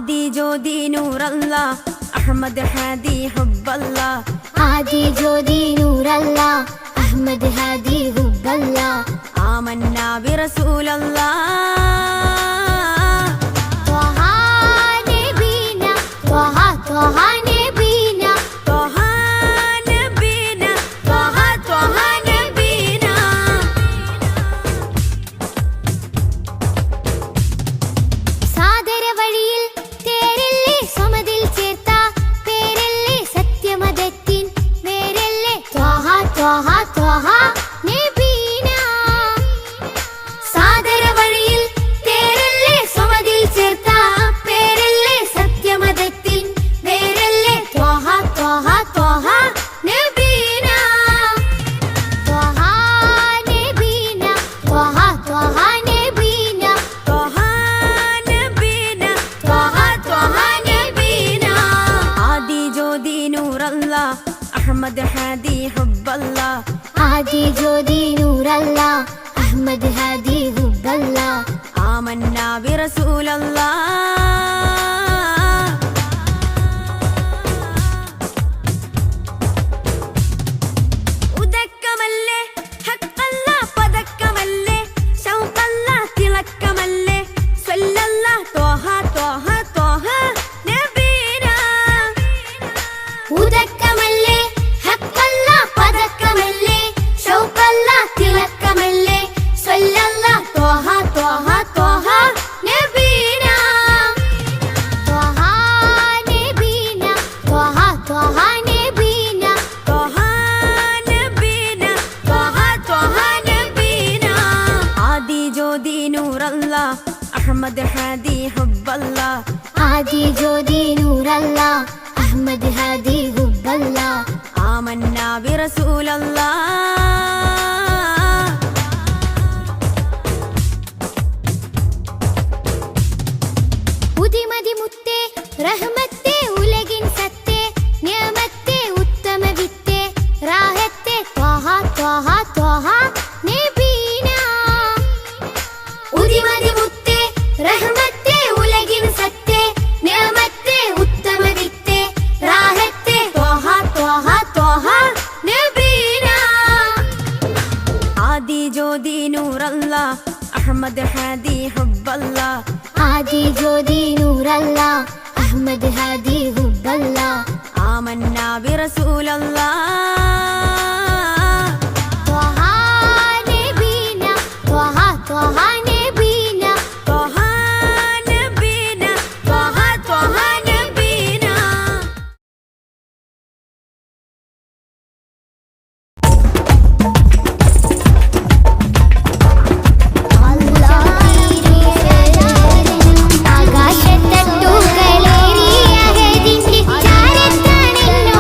आदि ज्योति नूर अल्लाह अहमद हादी हुब्बल्लाह। आदि ज्योति नूर अल्लाह अहमद हादी हुब्बल्लाह। आमन्ना बिरसूल अल्लाह त्वहा नबीना त्वहा त्वहा नबीना त्वहा नबीना त्वहा त्वहा नबीना। സാദര വഴിയിൽ തേരല്ലേ സമതിൽ ചേർത്ത പേരല്ലേ സത്യമതത്തിൻ വേരല്ലേ ത്വഹ ത്വഹ ത്വഹ നബീന। സാദര വഴിയിൽ തേരല്ലേ സമതിൽ ചേർത്ത പേരല്ലേ സത്യമതത്തിൻ വേരല്ലേ ത്വഹ ത്വഹ ത്വഹ നബീന। ത്വഹ നബീന ത്വഹ ത്വഹ നബീന त्वहा नबीना त्वहा त्वहा नबीना। आदि ज्योति नूर अल्लाह अहमद हादी हुब्बल्लाह। आदि ज्योति नूर अल्लाह अहमद हादी हुब्बल्लाह। आमन्ना बिरसूल अल्लाह ഉദക്കമല്ലേ ഹക്കല്ല പദക്കമല്ലേ ശൗഖല്ല തിളക്കമല്ലേ സ്വല്ലല്ല ത്വഹ ത്വഹ ത്വഹ നബീന। ഉദക്കമല്ലേ ഹക്കല്ല പദക്കമല്ലേ ശൗഖല്ല തിളക്കമല്ലേ സ്വല്ലല്ല ത്വഹ ത്വഹ ത്വഹ നബീന। ത്വഹ നബീന ത്വഹ ത്വഹ നബീന ത്വഹാ നബീന ത്വഹാ ത്വഹാ നബീന। ആദി ജ്യോതി നൂർ അല്ലാഹ് അഹ്മദ് ഹാദി ഹുബ്ബല്ലാഹ്। आदि ज्योति नूर अल्लाह अहमद हादी हुब्बल्लाह। ആമന്നാ ബിറസൂൽ അല്ലാഹ് ഉദിമതി മുത്തേ റഹ്മത്തേ ഉലകിൻ സത്തേ നിയമത്തേ ഉത്തമ വിത്തേ റാഹത്തേ ത്വഹ ത്വഹ ത്വഹ നബീന। ഉദിമതി മുത്തേ റഹ്മത്തേ ഉലകിൻ സത്തേ നിയമത്തേ ഉത്തമ വിത്തേ റാഹത്തേ ത്വഹ ത്വഹ ത്വഹ നബീന। ആദി ജ്യോതി നൂർ അല്ലാഹ് അഹ്മദ് ഹാദി ഹുബ്ബല്ലാഹ്। आदि ज्योति नूर अल्लाह अहमद हादी हुब्बल्लाह। ആമന്നാ ബിറസൂൽ അല്ലാഹ് त्वहा नबीന त्वहा त्वहा നബീന ത്വഹാ നബീന ത്വഹാ ത്വഹാ നബീന। ആകാശത്തട്ടുകളേറിയ ഹദിന്റെ ചാരത്താണെന്നോരേ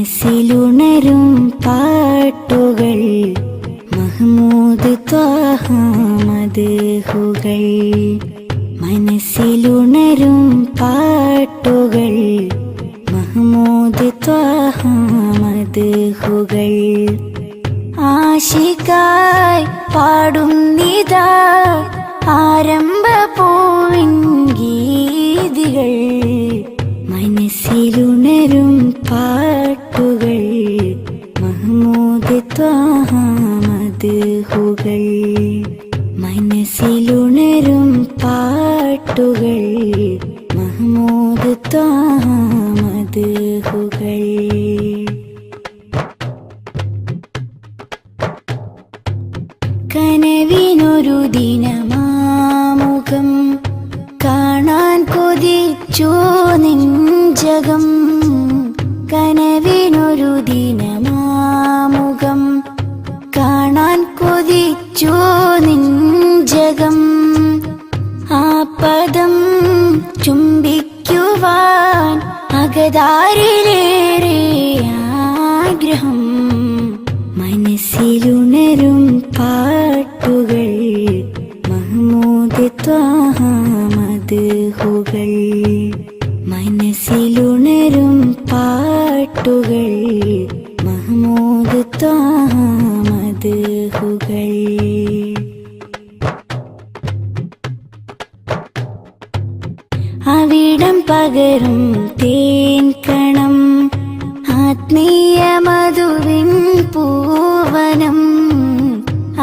മനസ്സിലുണരും പാട്ടുകൾ മഹ്മൂദ് ത്വാഹ മദ്ഹുകൾ. മനസ്സിലുണരും പാട്ടുകൾ മഹ്മൂദ് ത്വാഹ മദ്ഹുകൾ. ആശിക്കായി പാടുന്നിതാ ആരംഭ പൂവിൻ ഗീതികൾ. മനസ്സിലുണരും പാട്ടുകൾ മഹ്മൂദ് ത്വാഹ മദ്ഹുകൾ. മനസ്സിലുണരും പാട്ടുകൾ മഹ്മൂദ് ത്വാഹ മദ്ഹുകൾ. കനവിനൊരു ദിനമാമുഖം കാണാൻ കൊതിച്ചു നെഞ്ചകം. കനവിനൊരു ദിനമാമുഖം കാണാൻ കൊതിച്ചു നെഞ്ചകം. ആ പദം ചുംബിക്കുവാൻ അകതാരിലേറെ ആഗ്രഹം. മനസ്സിലുണരും പാട്ടുകൾ മഹ്മൂദ് ത്വാഹ മദ്ഹുകൾ. മനസ്സിലുണരും പാട്ടുകൾ മഹ്മൂദ് ത്വാഹ മദ്ഹുകൾ. അവിടം പകരും തേൻ കണം ആത്മീയ മധുവിൻ പൂവനം.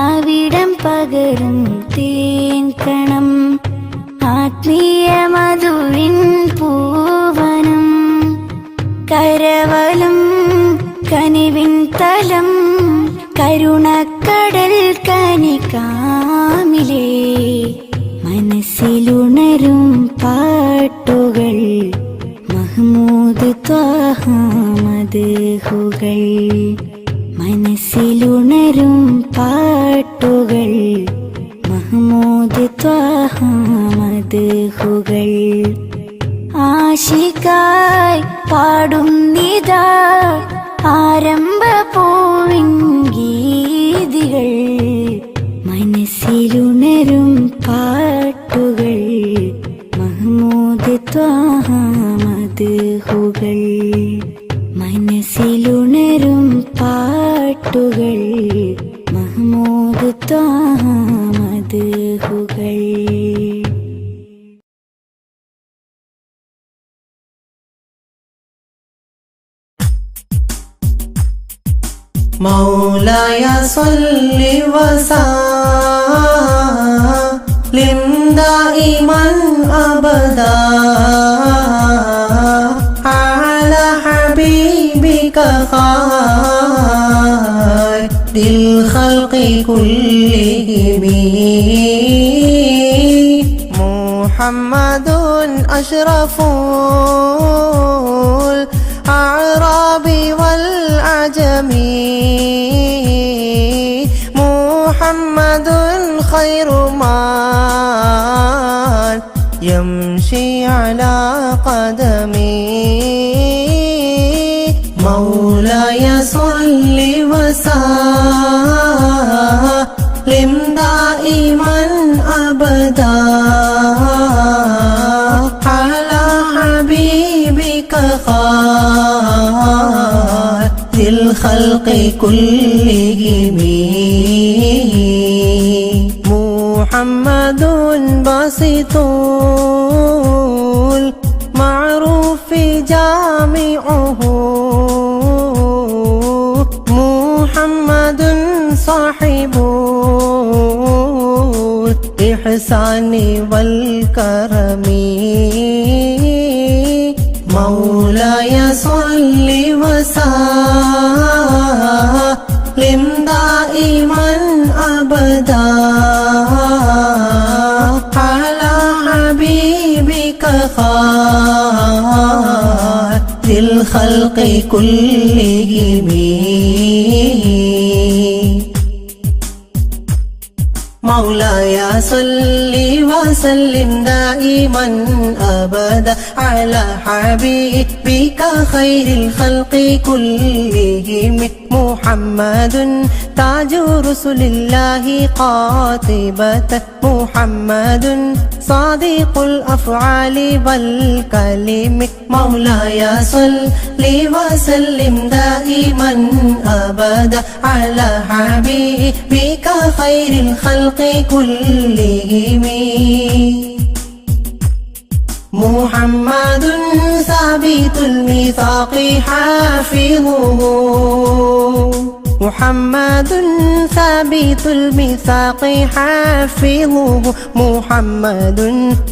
അവിടം പകരും തേൻ കണം ആത്മീയ മധുവിൻ പൂവനം. കരവലം കനിവിൻ തലം കരുണക്കടൽ കനികാമിലേ. മനസ്സിലുണരും പാട്ടുകൾ മഹ്മൂദ് ത്വാഹ മദ്ഹുകൾ. മനസ്സിലുണരും പാട്ടുകൾ മഹ്മൂദ് ത്വാഹ മദ്ഹുകൾ. ആശിക്കായി പാടുന്നിതാ ആരംഭ പൂവിൻ ഗീതികൾ. മനസ്സിലുണരും പാട്ടുകൾ മഹ്മൂദ് ത്വാഹ മദ്ഹുകൾ. മനസ്സിലുണരും പാട്ടുകൾ മഹ്മൂദ് ത്വാഹ മദ്ഹുകൾ. മൗലായ സ്വല്ലി വസല്ലിം ദായിമൻ അബദാ അലാ ഹബീബിക ഖൈറിൽ ഖൽഖി കുല്ലിഹിം. മുഹമ്മദുൻ അഷ്റഫുൽ അഅറാബി വൽ അജമി. മുഹമ്മദുൻ ഖൈറു മാൻ യംശി അലാ ഖദമി. മൗലായ സ്വല്ലി വസല്ലിം ദായിമൻ അബദാ അലാ ഹബീബിക ഖൈറിൽ ഖൽഖി കുല്ലിഹിം. മുഹമ്മദുൻ ബസിത്തുൽ മഅറൂഫി ജാമിഉഹു. മുഹമ്മദുൻ സാഹിബുൽ ഇഹ്സാനി വൽ കറമി. മൗലായ സ്വല്ലി വസല്ലിം ദായിമൻ അബദാ അലാ ഹബീബിക ഖൈറിൽ ഖൽഖി കുല്ലിഹിം. مولاي صل وسلم دائما أبدا على حبيبك خير الخلق كلهم محمد تاج رسل الله قاطبة محمد صادق الأفعال والكلم مولاي صل وسلم دائما أبدا على حبيبك خير الخلق كلهم محمد ثابت الميثاق حافظه محمد ثابت الميثاق حافظه محمد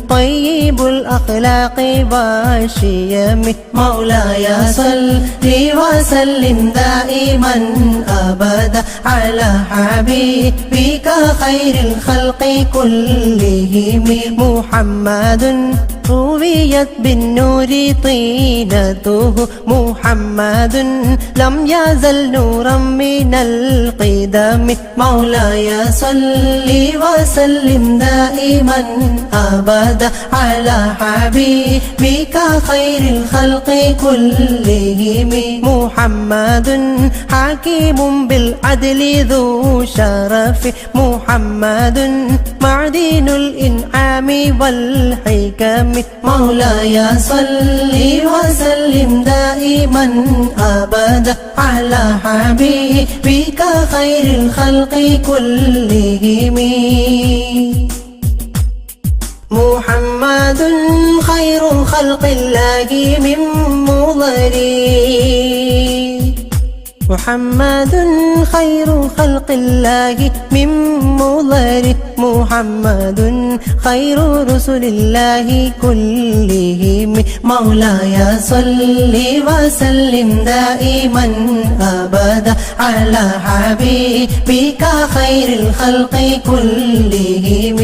طيب الأخلاق والشيم مولاي صل وسلم دائما أبدا على حبيبك خير الخلق كلهم محمد رويت بالنور طينته محمد لم يزل نورا من القدم مولاي صل وسلم دائما أبدا على حبيبك خير الخلق كلهم محمد حكيم بالعدل ذو شرف محمد معدن الإنعام والحكم مولاي صل وسلم دائما أبدا على حبيبك خير الخلق كلهم محمد خير خلق الله من مضري محمد خير خلق الله من مضر محمد خير رسل الله كلهم مولاي صل وسلم دائما أبدا على حبيبك خير الخلق كلهم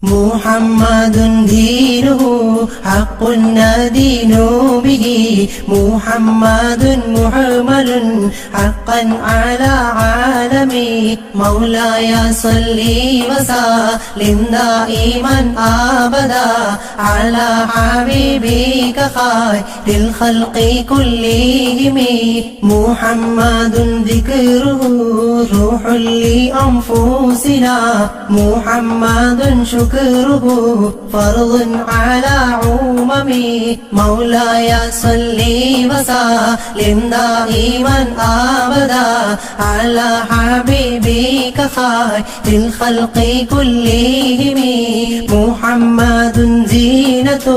محمد دينه حق ندين به محمد محمل حقا على عالمي مولاي صل وسلم دائما أبدا على حبيبك خير الخلق كلهم محمد ذكره روح لأنفسنا محمد شكره فرض على عممي مولاي صل وسلم دائما أبدا على حبيبك خير الخلق كلهم محمد زينة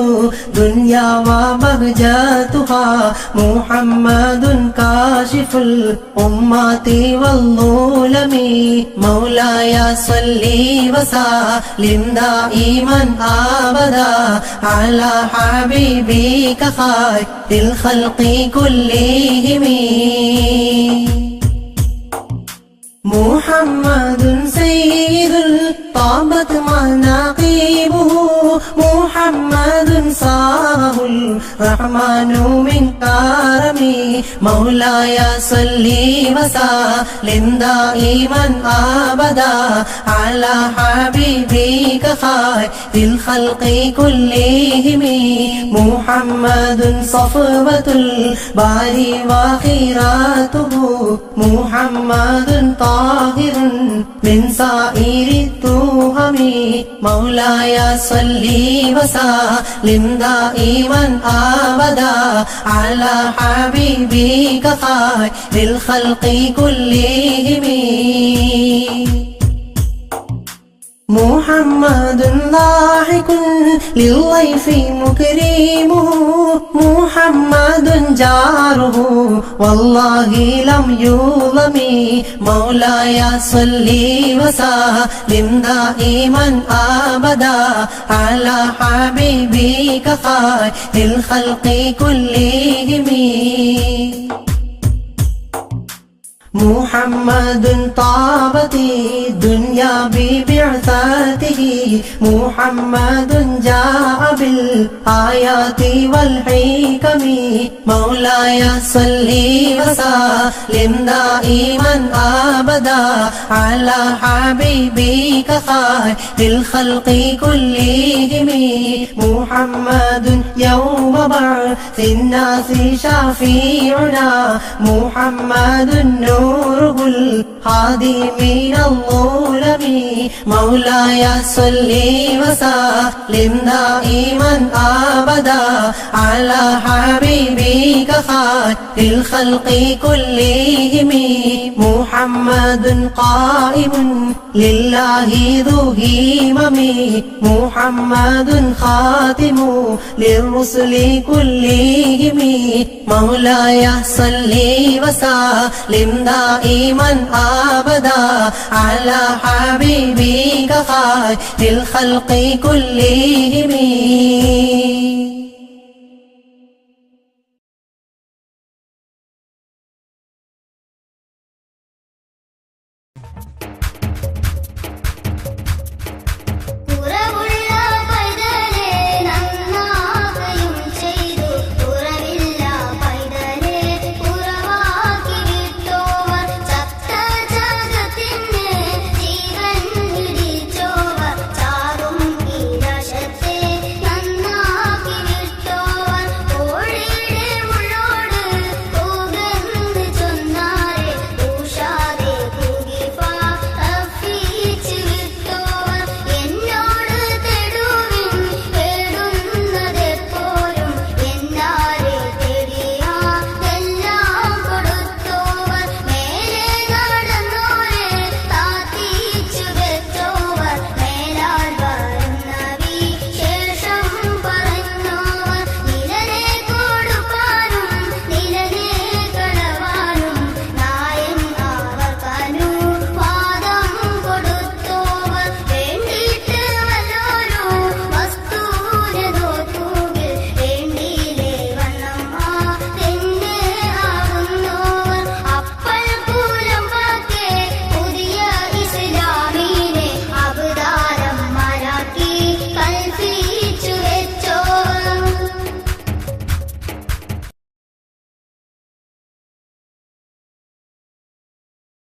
دنيا وبهجتها محمد كاشف الأمة والظلم مولاي صل وسلم دائما أبدا على حبيبك خير الخلق كلهم محمد سيد طابت مناقبه محمد صاه الرحمن من كرمي مولاي صل وسلم دائما أبدا على حبيبك خير الخلق كلهم محمد صفوة الباري وخيراته محمد طاهر من سائر التهم مولاي صل وسلم دائما أبدا على حبيبك خير الخلق كلهم محمد ضاحك للضيف مكرمه محمد جاره والله لم يظلم مولاي صل وسلم دائما أبدا على حبيبك خير الخلق كلهم محمد طابت الدنيا ببعثته محمد جاء بالآيات والحكم مولاي صل وسلم دائما أبدا على حبيبك خير الخلق كلهم محمد يوم بعث الناس شفيعنا محمد نوره الهادي من الظلم مولاي صل وسلم دائما أبدا على حبيبك خير الخلق كلهم محمد قائم لله ذو همم محمد خاتم للرسل كلهم مولاي صل وسلم دائما أبدا على حبيبك خير الخلق كلهم.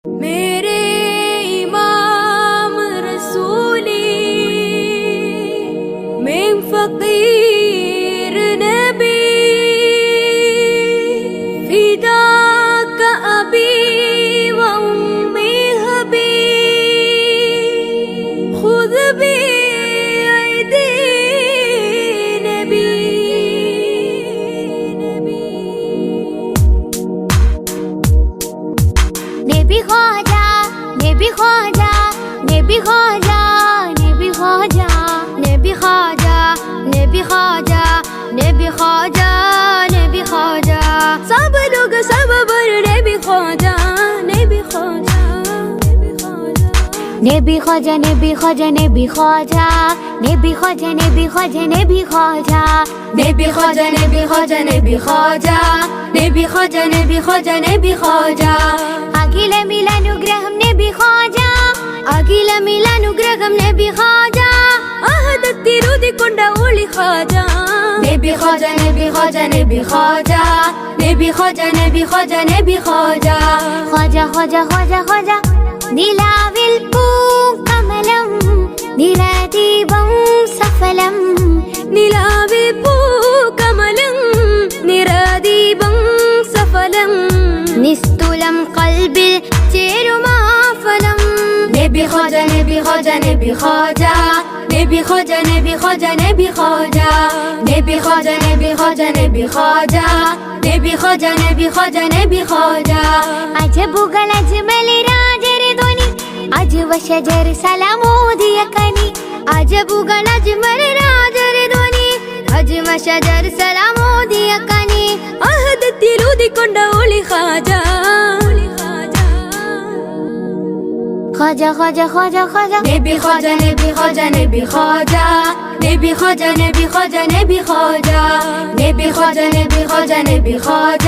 मेरे इमाम रसूली मैं फकीर नबी फिदा का अबी व उम्मी हबी खुद भी ऐदी नबी नबी ख्वाजा नबी ख्वाजा नबी ख्वाजा नबी ख्वाजा नबी ख्वाजा नबी ख्वाजा नबी ख्वाजा नबी ख्वाजा सब लोग सब बर नबी ख्वाजा नबी ख्वाजा नबी ख्वाजा नबी ख्वाजा नबी ख्वाजा नबी ख्वाजा नबी ख्वाजा नबी ख्वाजा नबी ख्वाजा नबी ख्वाजा नबी ख्वाजा नबी ख्वाजा नबी ख्वाजा नबी ख्वाजा അഖില മിലാനുഗ്രഹം നബി ഖാജ അഖില മിലാനുഗ്രഹം നബി ഖാജ അഹദത്തിരുതിക്കൊണ്ട ഒളി ഖാജ നബി ഖാജ നബി ഖാജ നബി ഖാജ നബി ഖാജ നബി ഖാജ നബി ഖാജ ഖാജ ഖാജ ഖാജ ഖാജ നിലാവിൽ പൂക്കമലം നിറദീപം സഫലം നിലാവിൽ പൂക്കമലം നിറദീപം സഫലം നിസ്തുലം കൽബിൽ ചേരുമാഫലം നബി ഖാജ നബി ഖാജ നബി ഖാജ നബി ഖാജ നബി ഖാജ നബി ഖാജ നബി ഖാജ നബി ഖാജ നബി ഖാജ നബി ഖാജ നബി ഖാജ നബി ഖാജ അജബുകൾ അജ്മൽ രാജരി ധ്വനി അജ്വ ശജർ സലാമോദിയ കനി അജബുകൾ അജ്മൽ രാജരി ധ്വനി അജ്മ ശജർ സലാമോദിയ കനി അഹദത്തിരുതിക്കൊണ്ട ഒളി ഖാജ ഖാജ ഖാജ ഖാജ ഖാജ നബി ഖാജ നബി ഖാജ നബി ഖാജ നബി ഖാജ നബി ഖാജ നബി ഖാജ നബി ഖാജ നബി ഖാജ നബി ഖാജ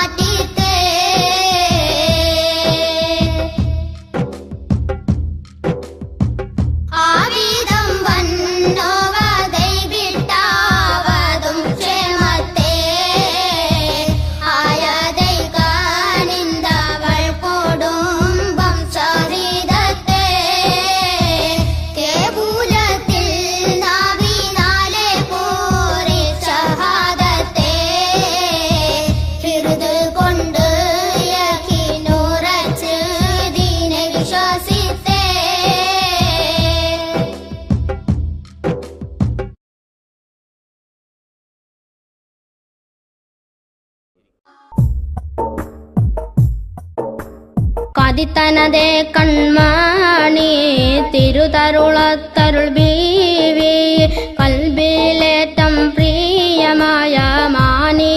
മതിത്തനതേ കൺമണി തിരുതരുളത്തരുൾ ബീവി കൽബിലേറ്റം പ്രിയമായ മാനിതപ്പൂദേവി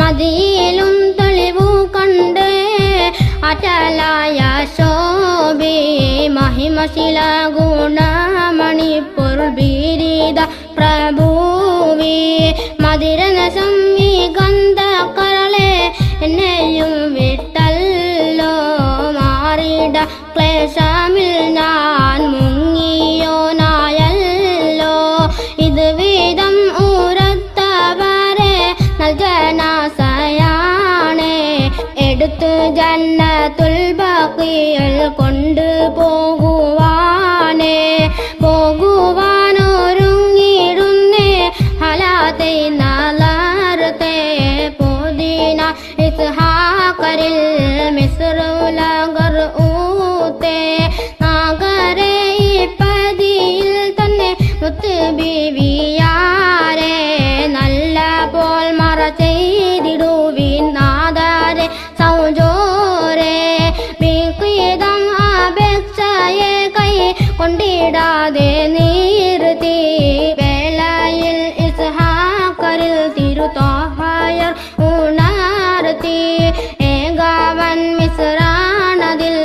മതിയിലും തെളിവു കണ്ട് അചലായ ശോഭി മഹിമശില ഗുണമണി പൊരുൾ ബിരിദ പ്രഭുവി മതിരനസം ഈ ഗന്ധകരളെ എന്നെയും വിട്ടല്ലോ മാറിട ക്ലേശമിൽ ഞാൻ മുങ്ങിയോനായല്ലോ ഇത് വീതം ഊരത്തവരെ നൽകനാസയാണേ എടുത്തു ജന്നത്തുൽ ബഖീൽ കൊണ്ടുപോകുവാനേ പോകുവാനൊരുങ്ങിടുന്നേ ഹലാത്തെ നാലാർത്തെ പോദിന ഇസ്ഹാഖറിൽ മിസ്റുലഗർ ഊത്തെ നാഗരെ പതിയിൽ തന്നെ മുത്ത് ബീവിയാരെ നല്ല പോൽ മറ ചെയ്തിടുവിൻ നാദാരെ സൗജോരെ വികൃതം അപേക്ഷയെ കൈ കൊണ്ടിടാതെ നിർത്തി വേളയിൽ ഇസ്ഹാഖറിൽ തിരുത്തോഹയർ ഉണർത്തി ഏകാവൻ മിസ്രാണതിൽ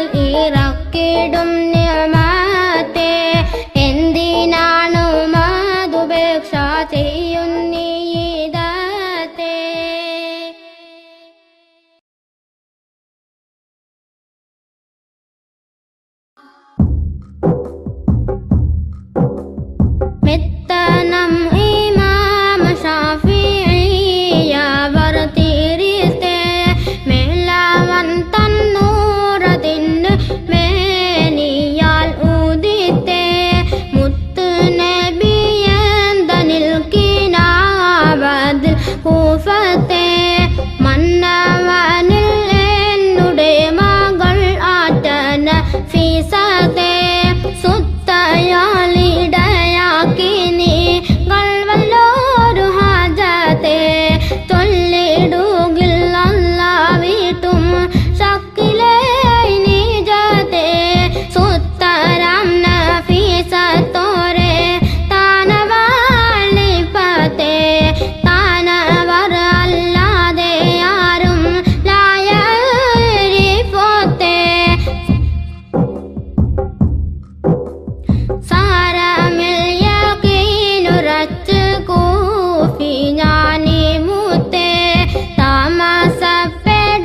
ഇറക്കിടും നിയമത്തെ എന്തിനാണു മധുപേക്ഷ ചെയ്യുന്നീതത്തെ മെത്തനം ഇമാം ഷാഫിഈയവർ തിരിത്തെ മേലവൻ തന്നൂറതിന് മേനിയാൽ ഊതിത്തെ മുത്ത് നബിയന്തനിൽ കിനാവതിൽ കൂഫത്തെ മന്നവനിൽ എന്നുടെ മകൾ ആറ്റന ഫീസത്തെ സുത്തയാലിടയാക്കി നിങ്ങൾ വല്ലോരു ഹാജത്തെ തൊല്ലിടുകിൽ അല്ലാവിട്ടും ശക്കിലെ നീജത്തെ സുത്തരം നഫീസത്തോരെ താനവാളിപ്പത്തെ താനവർ അല്ലാതെ ആരും ലായരിപ്പോത്തെ സാരമിൽ യഖീനുറച്ച് കൂഫി ഞാനീ മുത്തേ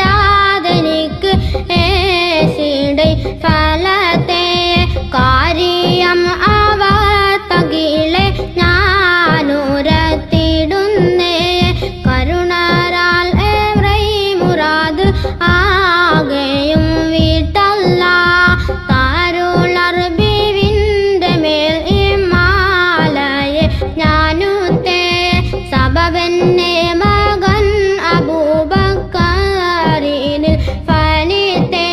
താമസപ്പെടാതെനിക്ക് ഏശിടെ ഫലത്തെ കാര്യം അവ തകിലെ ഞാനുരത്തിടുന്നേ കരുണരാൽ ഏറെ മുറാദ് ആകെയും വീട്ടല്ല താരുളർ ബീവിന്റെ മേൽ ഇമാലയെ ഞാനുത്തേ സബബെന്നെ മകൻ അബൂബക്കറിനിൽ ഫലിത്തെ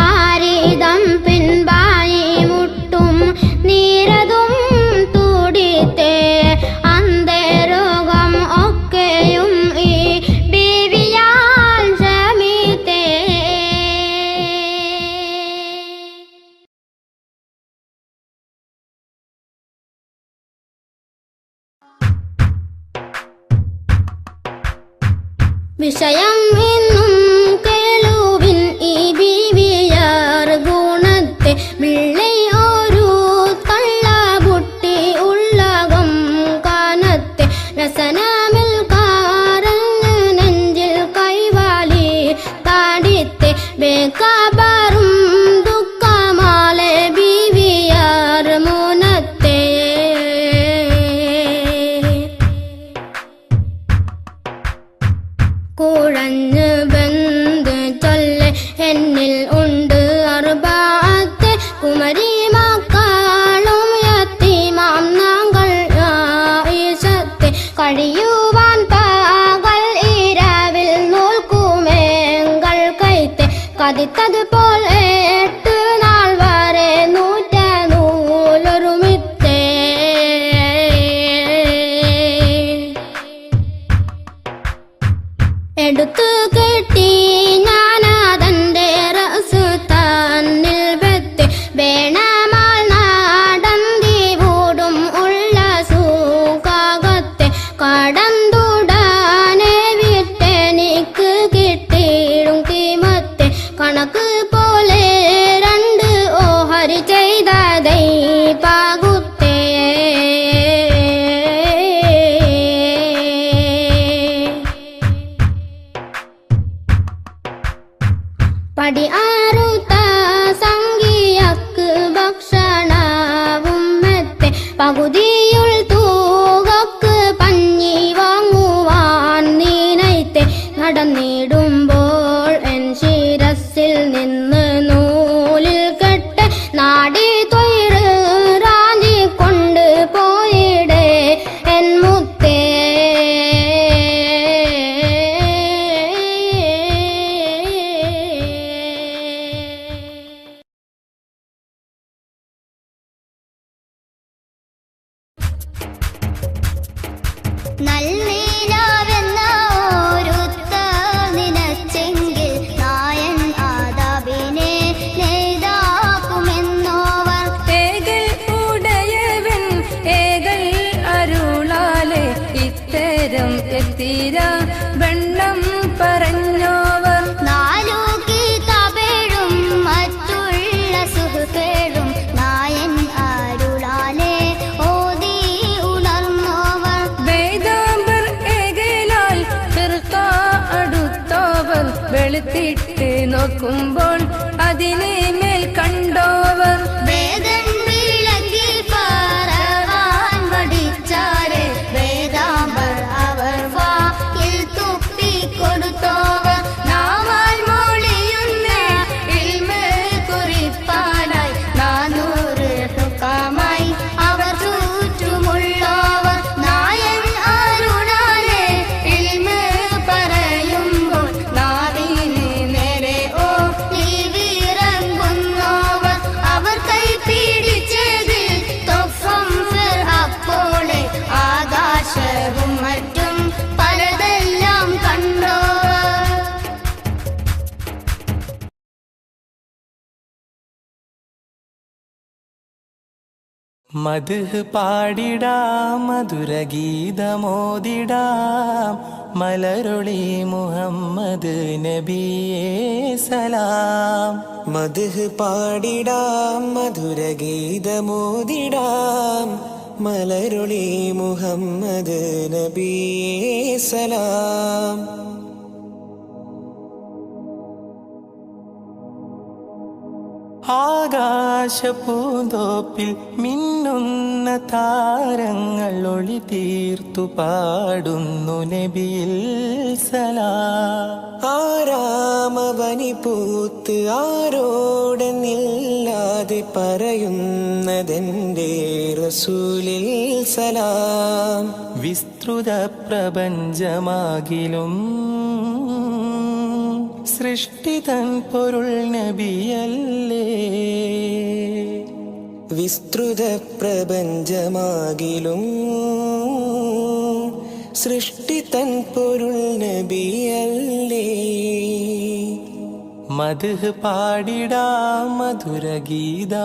ആരിതം പിൻപായി മുട്ടും നീരതും തുടിത്തെ അന്തരോഗം ഒക്കെയും ഈ ബീവിയാൽ ശമിത്തേ വിഷയം ഇന്നും കേളുവിൻ ഈ ബീവിയാർ ഗുണത്തെ വിള്ളി ഒരു തള്ളപുട്ടി ഉള്ളകം കാനത്തെ രസനമിൽ കാരഞ്ഞ് നെഞ്ചിൽ കൈവാലി താടിത്തെ ബേക്കബറും ദുഃഖമാലെ ബീവിയാർ മുനത്തെ കുഴഞ്ഞ് ബന്ധ് ചൊല്ലെ എന്നിൽ ഉണ്ട് അർബാത്തെ കുമരി മക്കളും യത്തീമാം ഞങ്ങൾ ആയിഷത്തെ കഴിയുവാൻ പകൽ ഇരവിൽ നോൽക്കുമേങ്കൾ കൈത്തെ കതിത്തത് പോലെ 8 നാൾ വരെ നൂറ്റ നൂലൊരുമിത്തേ എടുത്തു കെട്ടി ഞാൻ നല്ലീലാവെന്ന ഓരുത്ത നിനച്ചെങ്കിൽ നായൻ ആദാബിനെ നേതാക്കുമെന്നോവർ. ഏകൽ ഉടയവൻ ഏകൽ അരുളാലെ ഇത്തരം എത്തിര വെണ്ണം പറഞ്ഞോവർ. നാലു കിതാബേഴും മറ്റുള്ള സുഹൃത്തുക്കളും നായൻ അരുളാലെ ഓതി ഉണർന്നോവർ. വേദാംബർ ഏകലാൽ ഫിർഖ അടുത്തോവർ. വെളുത്തിട്ട് നോക്കുമ്പോൾ അതിനെ മേൽ കണ്ടോവർ. വേദൻ വിളക്കി പറവാൻ മടിച്ചാരെ വേദാംബർ അവർ വായിൽ തുപ്പിക്കൊടുത്തോവർ. നാവാൽ മൊഴിയുന്ന ഇൽമ് കുറിപ്പാനായി 400 ഹുക്കാമായി അവർ ചുറ്റുമുള്ളവർ. നായൻ അരുളാലെ ഇൽമ് പറയുമ്പോൾ നാവിന് നേരെ വിറങ്ങുന്നവർ. അവർ കൈ പിടിച്ചതിൽ തൊഫം അപ്പോളെ ആകാശവും മറ്റും പലതെല്ലാം കണ്ടോവർ. മദ്ഹ് പാടിടാം മധുരഗീതമോദിടാം മലരൊളി മുഹമ്മദ് നബിയേ സലാം. മദ്ഹ് പാടിടാം മധുരഗീതമോദിടാം മലരൊളി മുഹമ്മദ് നബിയേ സലാം. ആകാശപൂന്തോപ്പിൽ മിന്നുന്ന താരങ്ങൾ ഒളി തീർത്തു പാടുന്നു നബിയിൽ സലാം. ആരാമവനി പൂത്ത് ആരോടെന്നില്ലാതെ പറയുന്നതെന്റെ റസൂലിൽ സലാം. വിസ്തൃത പ്രപഞ്ചമാകിലും സൃഷ്ടിതൻ പൊരുൾ നബിയല്ലേ. വിസ്തൃത പ്രപഞ്ചമാകിലും സൃഷ്ടിതൻ പൊരുൾ നബിയല്ലേ. മദ്ഹ് പാടിടാം മധുരഗീതമോദിടാം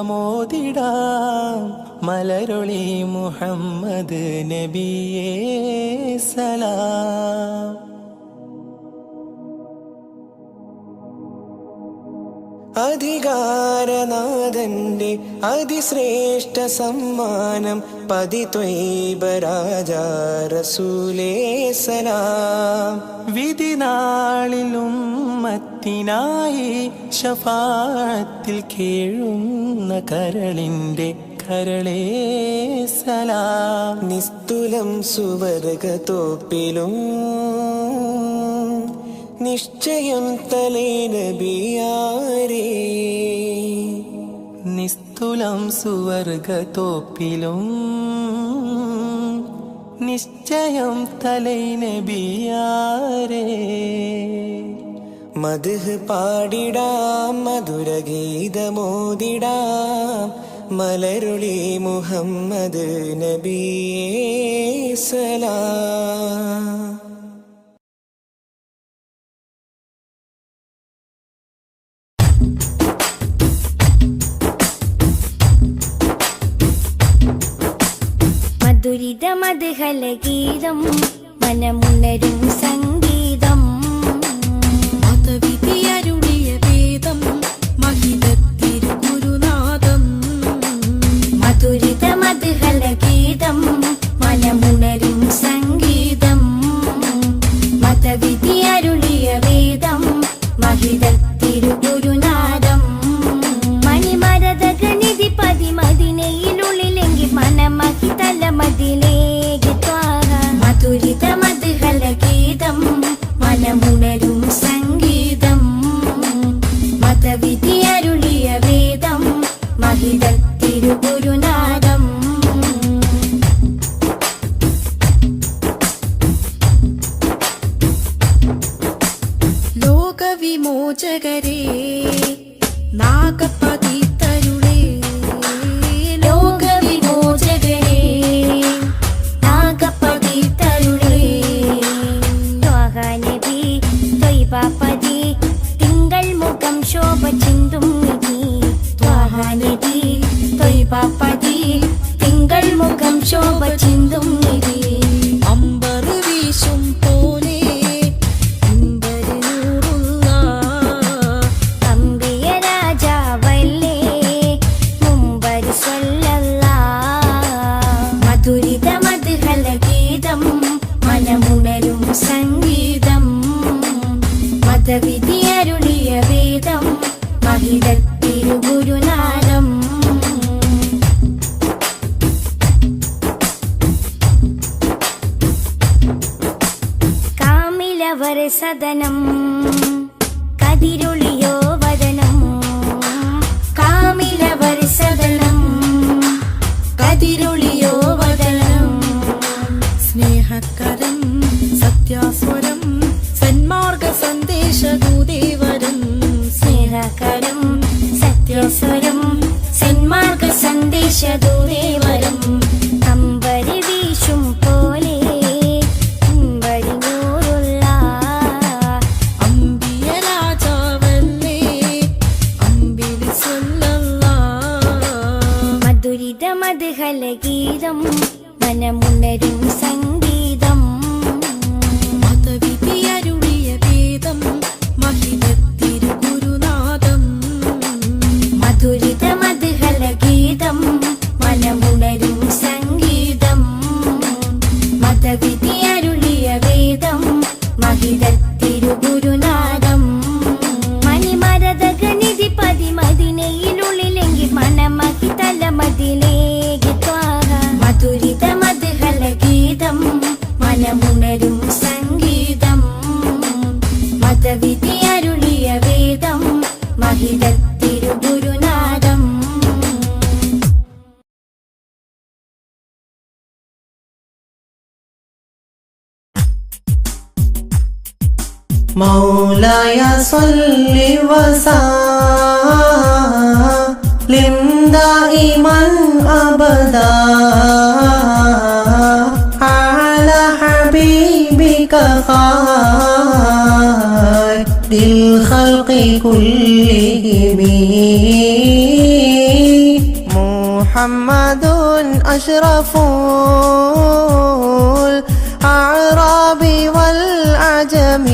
മലരൊളി മുഹമ്മദ് നബിയേ സലാം. അധികാരനാഥന്റെ അതിശ്രേഷ്ഠ സമ്മാനം പതിത്വൈബരാജ റസൂലേ സലാം. വിധിനാളിലും ഉമ്മത്തിനായി ശഫാഅത്തിൽ കേഴുന്ന കരളിന്റെ കരളേ സലാം. നിസ്തുലം സുവർഗത്തോപ്പിലും നിശ്ചയം തലേ നബിയാരേ. നിസ്തുലം സുവർഗത്തോപ്പിലും നിശ്ചയം തലൈ നബിയാരേ. മദ്ഹ് പാടിടാം മധുരഗീതമോദിടാം മലരുളി മുഹമ്മദ് നബിയേ സലാം. മധുരിത മധുഹല ഗീതം മനമുണരും സംഗീതം മതവിധിയരുളിയ വേദം മഹിതത്തിരുഗുരുനാഥം. മധുരിത മധുഹല ഗീതം മനമുണരും സംഗീതം മതവിധി അരുളിയ വേദം മഹിതത്തിരുഗുരുനാഥം. മണിമരതകനിധി പതിമതിനയിലുള്ളിലെങ്കിൽ മനമഹി തലമതിലേക്ക് ത്വാഹ. മധുരിത മധുഹല ഗീതം മനമുണരും സംഗീതം മതവിധി അരുളിയ വേദം മഹിതത്തിരുഗുരുനാഥം. ലോകവിമോചകരേ നാഗപതിതരുളേ. ലോകവിമോചകരേ നാഗപതിതരുളേ. മതവിധിയരുളിയ വേദം മഹിതത്തിരുഗുരുനാഥം കാമിലവർ സദനം കതിരൊളിയോ വദനം കാമിലവർ സദനം കതിരൊളിയോ വദനം സ്നേഹകരം സത്യാസ്വരം സന്മാർഗ സന്ദേശദൂതേവരം സ്നേഹകരം സത്യസ്വരം സന്മാർഗ സന്ദേശദൂതേവരം അമ്പരി വീശും പോലെ അമ്പരിഞ്ഞൂറുള്ള അമ്പിയ രാജാവല്ലേ അമ്പിളി മധുരിത മധുഹല ഗീതം മനമുണരും സംഗീതം മതവിധിയരുളിയ വേദം മഹിതത്തിരുഗുരുനാഥം മധുരിത മധുഹല ഗീതം മനമുണരും സംഗീതം മതവിധി അരുളിയ വേദം മഹിതത്തിരുഗുരുനാഥം മണിമരതകനിധി പതിമതിനയിലുള്ളിലെങ്കിൽ മനമഹി തലമതിലേക്ക് ത്വാഹ മധുരിത മധുഹല ഗീതം മനമുണരും സംഗീതം മതവിധി അരുളിയ വേദം മഹിതത്തിരുഗുരുനാഥം مولاي صل وسلم دائما أبدا على حبيبك خير الخلق كلهم محمد أشرف الأعراب والعجم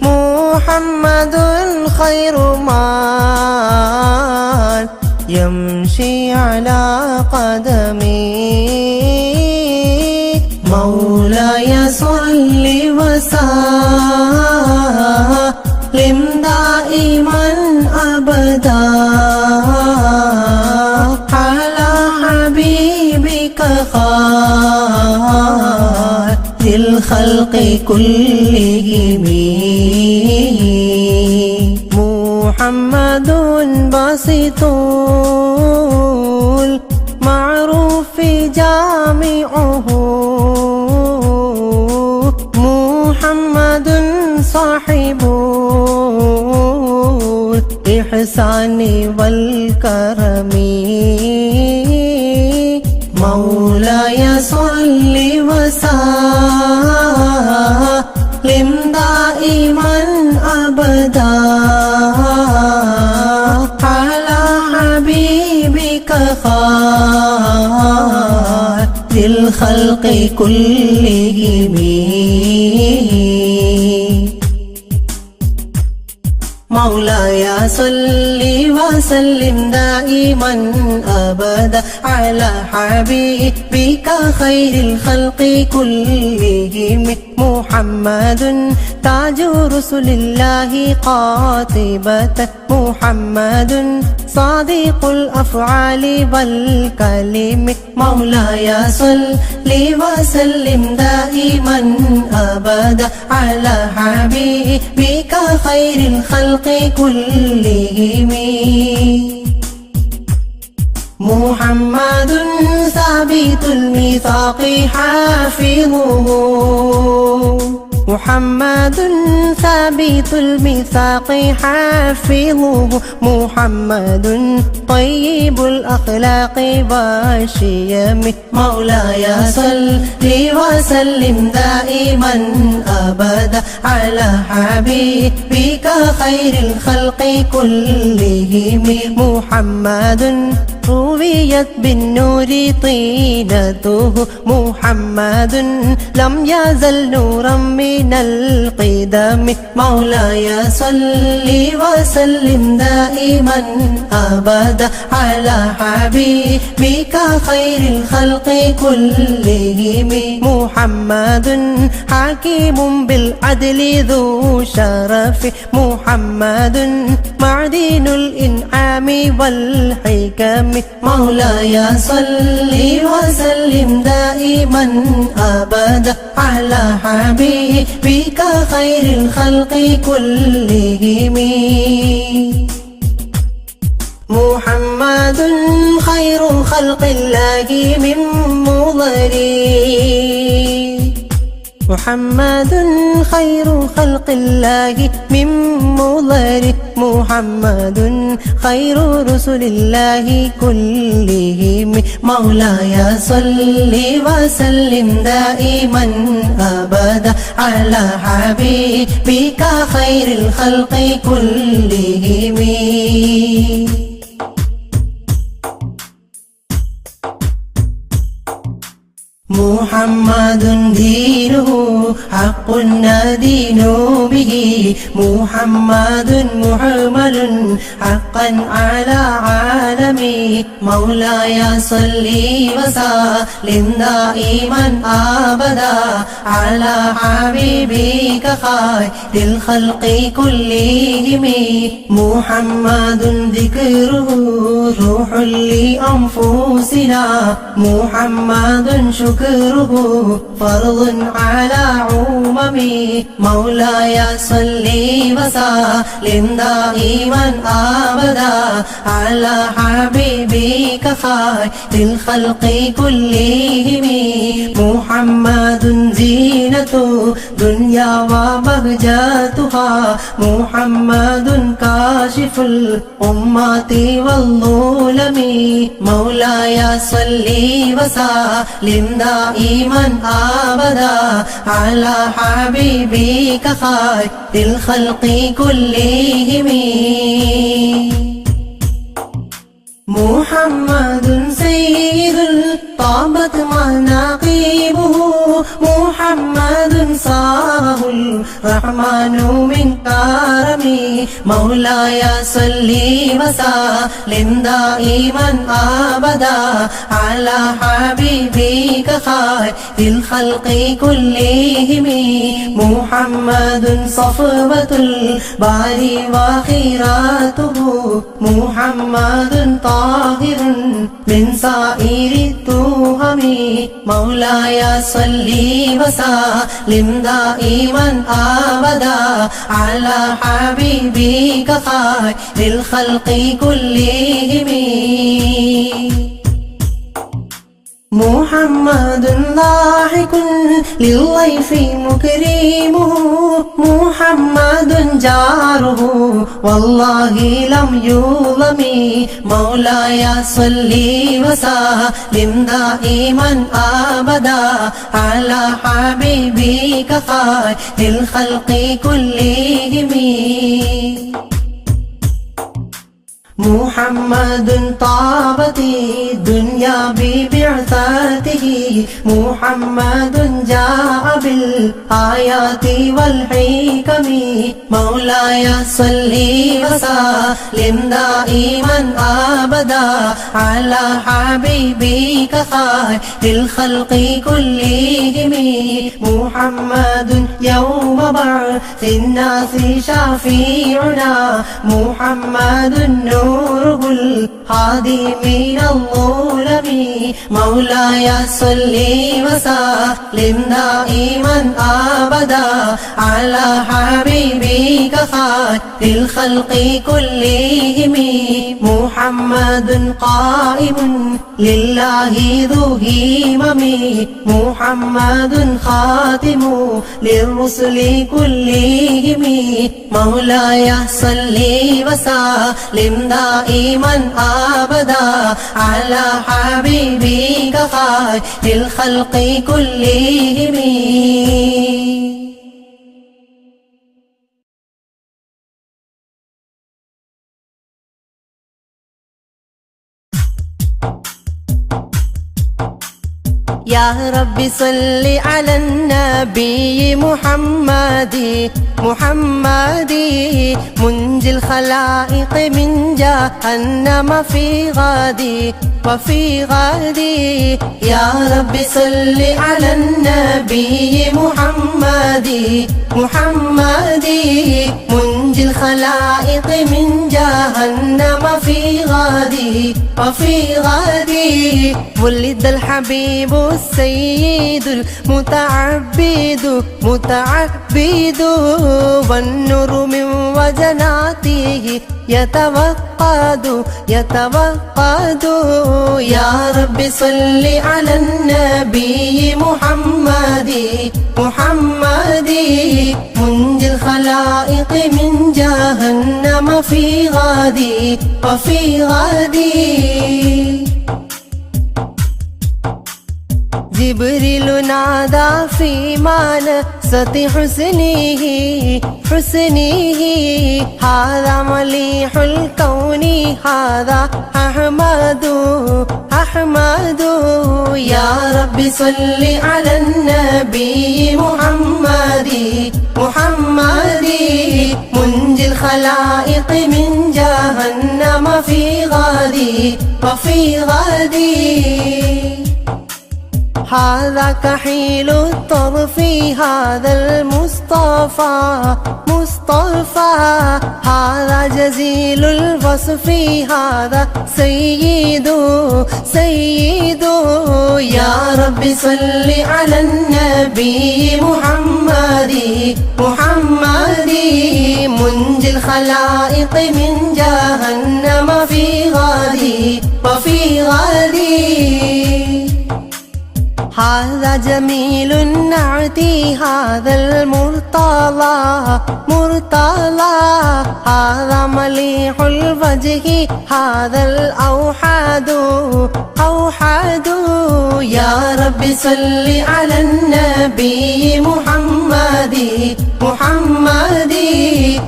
محمد خير من يمشي على قدمي مولاي صل وسلم دائما أبدا على حبيبك خير الخلق كلهم محمد باسط المعروف جامعه محمد صاحب الإحسان والكرم مولاي صل وسلم دائما أبدا على حبيبك خير الخلق كلهم مولاي صل وسلم دائما أبدا على حبيبك خير الخلق كلهم محمد تاج رسل الله قاطبة محمد صادق الأفعال والكلم مولاي صل وسلم دائما أبدا على حبيبك خير الخلق كلهم محمد ثابت الميثاق حافظه محمد ثابت الميثاق حافظه محمد طيب الأخلاق والشيم مولاي صل وسلم دائما أبدا على حبيبك خير الخلق كلهم محمد رويت بالنور طينته محمد لم يزل نورا من القدم مولاي صل وسلم دائما أبدا على حبيبك خير الخلق كلهم محمد محمد حكيم بالعدل ذو شرف محمد معدن الإنعام والحكم مولاي صل وسلم دائما أبدا على حبيبك خير الخلق كلهم محمد خير خلق الله من مضر محمد خير خلق الله من مضر محمد خير رسل الله كلهم مولاي صل وسلم دائما أبدا على حبيبك خير الخلق كلهم محمد دينه حق ندين به محمد محمل حقا على عالمي مولاي صل وسلم دائما أبدا على حبيبك خير الخلق كلهم محمد ذكره روح لأنفسنا محمد شكره فرض على عممي مولاي صل وسلم دائما أبدا على حبيبك خير الخلق كلهم محمد زينة دنيا وبهجتها محمد كاشف الأمة والظلم مولاي صل وسلم دائما أبدا على حبيبك خير الخلق كلهم محمد سيد طابت مناقبه محمد صاه الرحمن من كرمه مولاي صل وسلم دائما أبدا على حبيبك خير الخلق كلهم محمد صفوة الباري وخيراته محمد طاهر من سائر التهم مولاي صل وسلم دائما أبدا على حبيبك خير الخلق كلهم محمد ضاحك للضيف مكرمه محمد جاره والله لم يظلم مولاي صل وسلم دائما أبدا على حبيبك خير الخلق كلهم محمد طابت الدنيا ببعثته محمد جاء بالآيات والحكم مولاي صل وسلم دائما أبدا على حبيبك خير الخلق كلهم محمد يوم بعث الناس شفيعنا محمد نوره الهادي من الظلم مولاي صل وسلم دائما أبدا على حبيبك خير الخلق كلهم محمد قائم لله ذو همم محمد خاتم للرسل كلهم مولاي صل وسلم دائما أبدا على حبيبك خير الخلق كلهم يا رب صل على النبي محمد منجي الخلائق من جهنم في غادي وفي غدي يا رب صل على النبي محمد منجي الخلائق من جهنم في غدي وفي غدي ولد الحبيب السيد المتعبد والنور من وجناته يتوقد يا رب صل على النبي محمد منجي الخلائق من جهنم في غدي وفي غدي جبريل نادى في منصة حسنه هذا مليح الكون هذا أحمد يا رب صل على النبي محمد منجي الخلائق من جهنم في غدي وفي غدي هذا كحيل الطرف هذا المصطفى هذا جزيل الوصف هذا سيد يا رب صل على النبي محمد منجي الخلائق من جهنم في غدي وفي غدي هذا جميل النعت هذا المرتضى هذا مليح الوجه هذا الأوحد يا رب صل على النبي محمد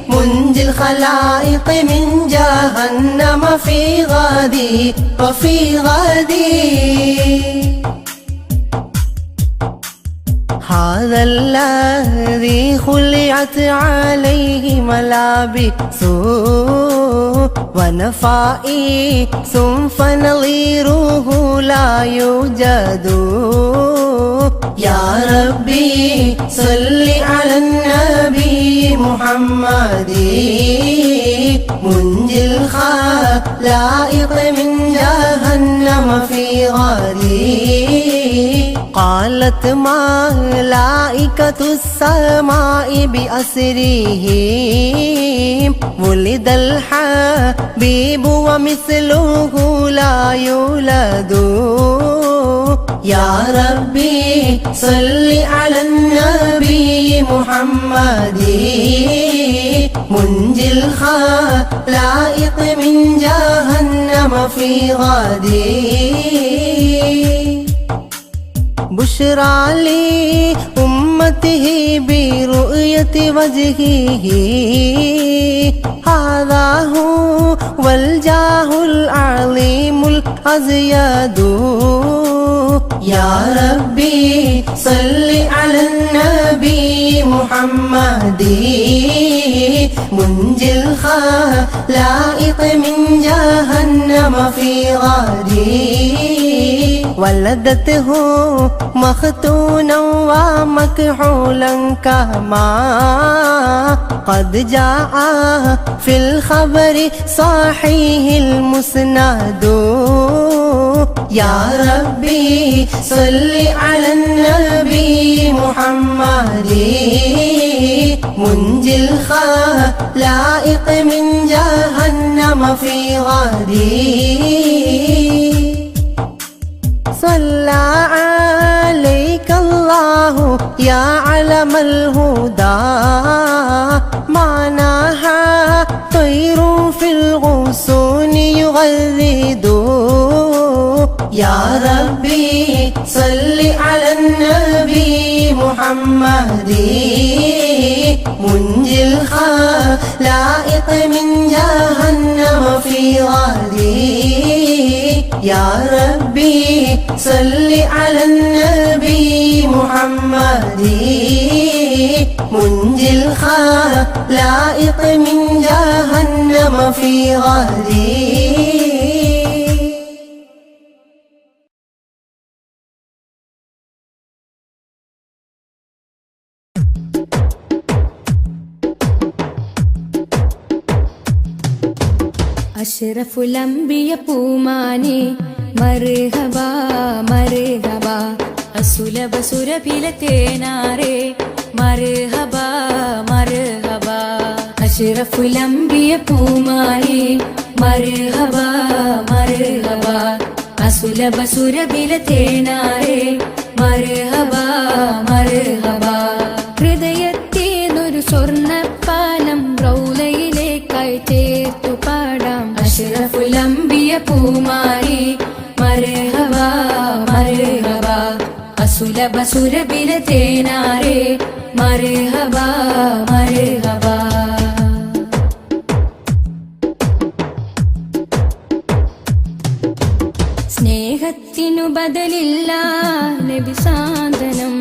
منجي الخلائق من جهنم في غدي وفي غدي هذا الذي خلعت عليه ملابس ونفائس فنظيره لا يوجد يا ربي صل على النبي محمد منجي الخلائق من جهنم في غدي قالت ملائكة السماء بأسرهم ولد الحبيب ومثله لا يولد يا ربي صل على النبي محمد منجي الخلائق من جهنم في غدي بشرى لأمته برؤية وجهه هذا هو الجاه العظيم الأزيد يا ربي صل على النبي محمد منجي الخلائق من جهنم في غدي ولدته مختونا ومكحولا كما قد جاء في الخبر صحيح المسند يا ربي صل على النبي محمد منجي الخلائق من جهنم في غدي صلى عليك الله يا علم الهدى معناها طير في الغصون يغرد يا ربي صل على النبي محمد منجي الخلائق من جهنم في غدي يا ربي صل على النبي محمد منجي الخلائق من جهنم في غدي അഷ്റഫുൽ അംബിയ പൂമാനെ മർഹബ മർഹബ അസുലഭ സുരഭില തേനാരെ മർഹബ മർഹബ അഷ്റഫുൽ അംബിയ പൂമാനെ മർഹബ മർഹബ അസുലഭ സുരഭില തേനാരെ മർഹബ മർഹബ ഹൃദയത്തേനൊരു സ്വർണ്ണപ്പാലം റൗലയിലേക്കായി ചേർത്തു പാടാം അഷ്റഫുൽ അംബിയ പൂമാനെ മർഹബ മർഹബ അസുലഭ സുരഭില തേനാരെ മർഹബ മർഹബ സ്നേഹത്തിനു ബദലില്ല നബി സാന്ത്വനം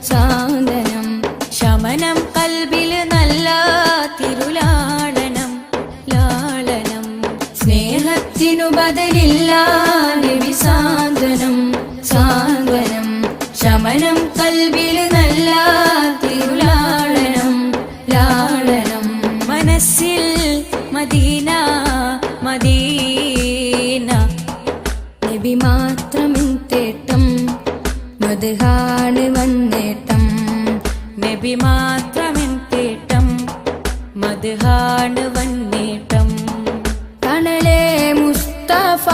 സാന്ത്വനം ശമനം കൽബിൽ നല്ല തിരുലാളനം ലാളനം സ്നേഹത്തിനു ബദലില്ല നബി സാന്ത്വനം സാന്ത്വനം ശമനം കൽബിൽ നല്ല തിരുലാളനം ലാളനം മനസ്സിൽ മദീന മദീന നബി മാത്രമിൻ തേട്ടം മദ്ഹാണ് വന്നേട്ടം നബി മാത്രമിൻ തേട്ടം മദ്ഹാണ് വന്നേട്ടം തണലേ മുസ്തഫ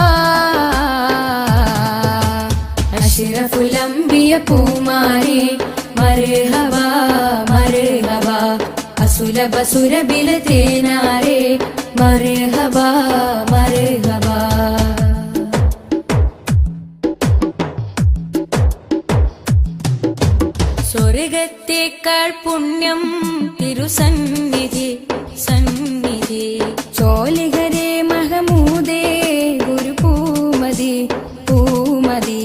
അഷ്റഫുൽ അംബിയ പൂമാനെ മർഹബ മർഹബ അസുലഭ സുരഭില തേനാരെ മർഹബ മർഹബ സ്വർഗത്തേക്കാൾ പുണ്യം തിരുസന്നിധി സന്നിധി ചോലിഹരേ മഹമൂദേ ഗുരു പൂമതി പൂമതി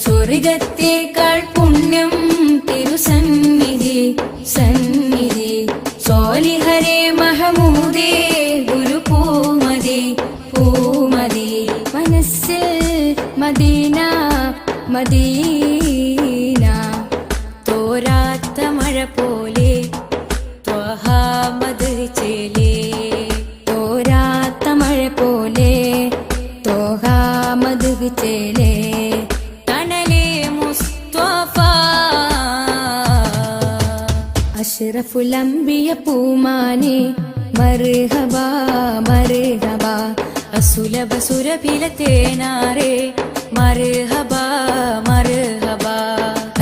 സ്വർഗത്തേക്കാൾ പുണ്യം തിരുസന്നിധി സന്നിധി ചോലിഹരേ മഹമൂദേ ഗുരു പൂമതി പൂമതി മനസ്സിൽ മദീന മദീന തോരാത്ത മഴ പോലെ ത്വഹാ മദ് ചേലേ തോരാത്ത മഴ പോലെ ത്വഹാ മദ് ചേലേ തണലേ മുസ്തഫ അഷ്റഫുൽ അംബിയ പൂമാനെ മർഹബ മർഹബ അസുലഭ സുരഭില തേനാരെ മർഹബ മർഹബ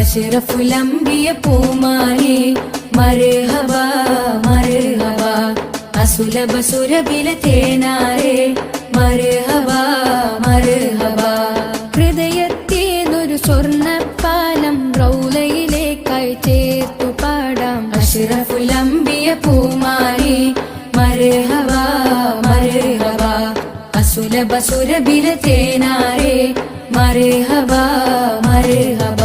അഷ്റഫുൽ അംബിയ പൂമാനെ മർഹബ മർഹബ അസുലഭ സുരഭില തേനാരെ മർഹബ മർഹബ ഹൃദയത്തേനൊരു സ്വർണ്ണപ്പാലം റൗലയിലേക്കായി ചേർത്തു പാടാം അഷ്റഫുൽ അംബിയ പൂമാനെ മർഹബ മർഹബ അസുലഭ സുരഭില തേനാരെ മർഹബ മർഹബ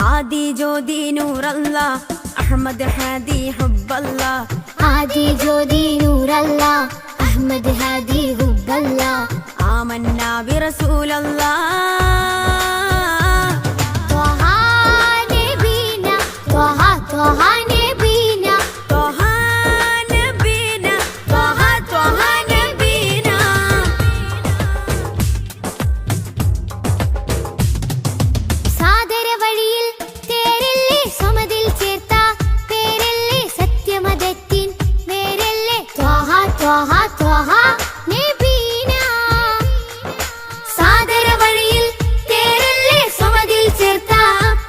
आदि ज्योति नूर अल्लाह अहमद हादी हुब्बल्लाह आदि ज्योति नूर अल्लाह अहमद हादी हुब्बल्लाह आमन्ना बिरसूल अल्लाह त्वहा नबीना त्वहा त्वहा नबीना त्वहा नबीना त्वहा त्वहा नबीना സാദര വഴിയിൽ തേരല്ലേ സമതിൽ ചേർത്ത പേരല്ലേ സത്യമതത്തിൻ വേരല്ലേ ത്വഹ ത്വഹ ത്വഹ നബീന സാദര വഴിയിൽ തേരല്ലേ സമതിൽ ചേർത്ത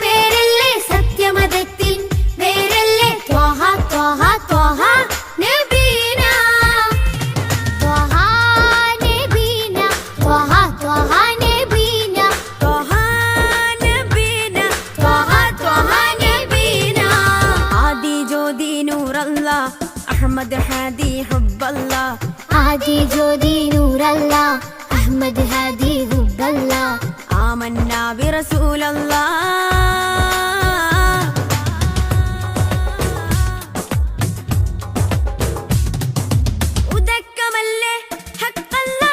പേരല്ലേ സത്യമതത്തിൻ വേരല്ലേ ത്വഹ ത്വഹ ത്വഹ നബീന ത്വഹ നബീന ത്വഹ ത്വഹ നബീന त्वहा नबीना त्वहा त्वहा नबीना आदि ज्योति नूर अल्लाह अहमद हादी हुब्बल्लाह आदि ज्योति नूर अल्लाह अहमद हादी हुब्बल्लाह आमन्ना बिरसूल अल्लाह ഉദക്കമല്ലേ ഹക്കല്ലാ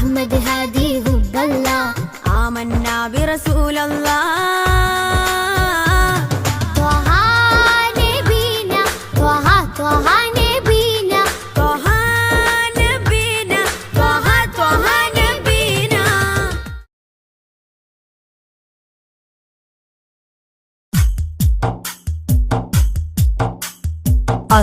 أحمد هادي حب الله آمنا برسول الله طه نبينا طه طه نبينا طه نبينا طه طه نبينا.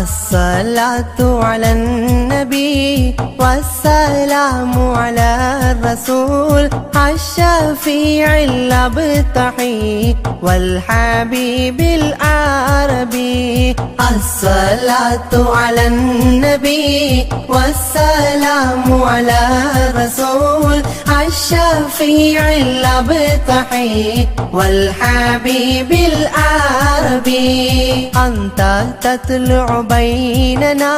الصلاة على النبي والسلام على الرسول الشفيع الأبتحي والحبيب العربي. الصلاة على النبي والسلام على الرسول الشفيع الأبتحي والحبيب العربي. أنت تطلع بيننا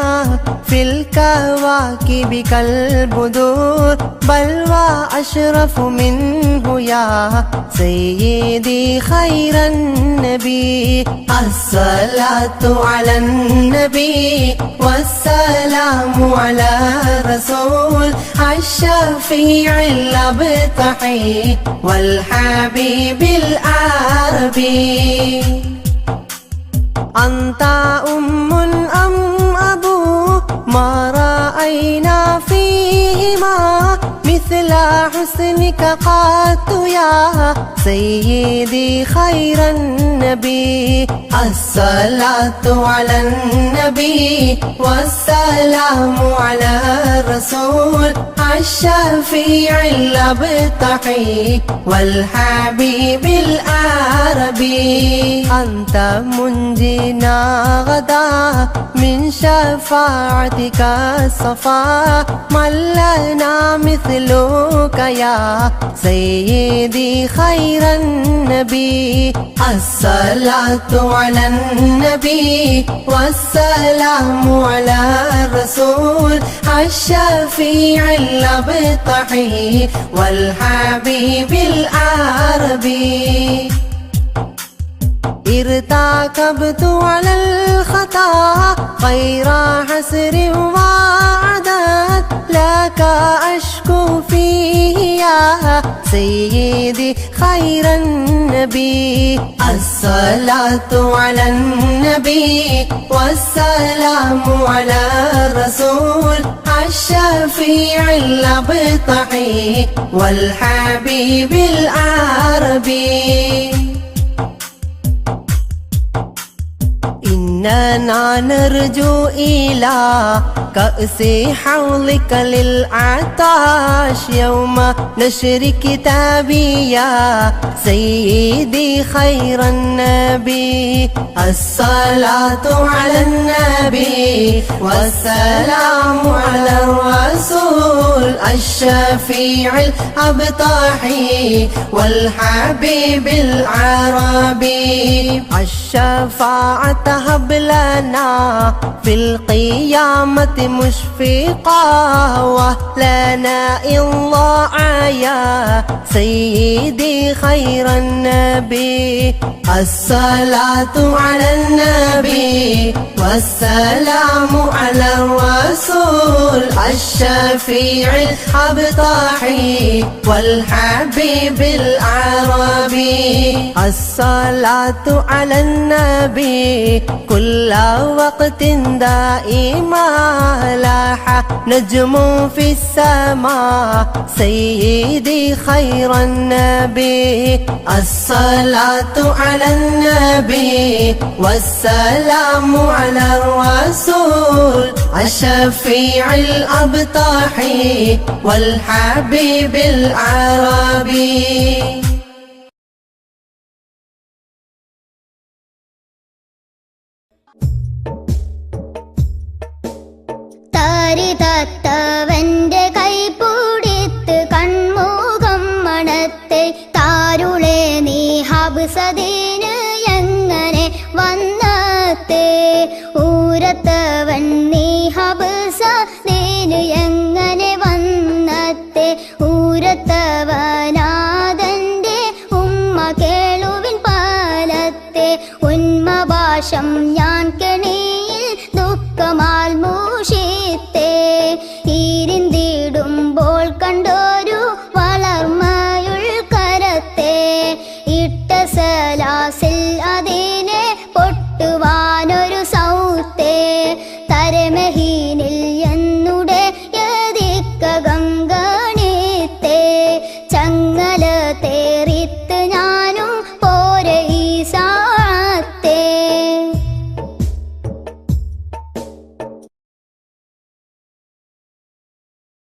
في الكواكب كالبدور بل وأشرف منه يا سيدي خير النبي. الصلاة على النبي والسلام على الرسول الشفيع الأبتحي والحبيب العربي. أنت أم أم أبو ما رأينا فيهما مثل حسنك قط يا سيدي خير النبي. الصلاة على النبي والسلام على الرسول الشفيع الأبتحي والحبيب العربي. أنت منجينا غدا من شفاعتك الصفا من لنا مثلك يا سيدي خير النبي. الصلاة على النبي والسلام على الرسول الشفيع الأبتحي والحبيب العربي. ارتكبت على الخطا غير حسر وعدد لك أشكو فيه يا سيدي خير النبي. الصلاة على النبي والسلام على الرسول الشفيع الأبتحي والحبيب العربي. إننا نرجو إلى كأس حوضك للعطاش يوم نشر كتابي يا سيدي خير النبي. الصلاة على النبي والسلام على الرسول الشفيع الأبتحي والحبيب العربي. الشفاعة هب لنا في القيامة مشفقا ولنا الله يا سيدي خير النبي. الصلاة على النبي والسلام على الرسول الشفيع الأبتحي والحبيب العربي. الصلاة على النبي كل وقت دائما لاح نجم في السماء سيدي خير النبي. الصلاة على النبي والسلام على الرسول الشفيع الأبتحي والحبيب العربي. തത്തവന്റെ കൈപിടിത്ത് കൺമുഖം മണത്തെ താരുളെ നീ ഹബ്സദീന് എങ്ങനെ വന്നത്തെ ഊരത്തവൻ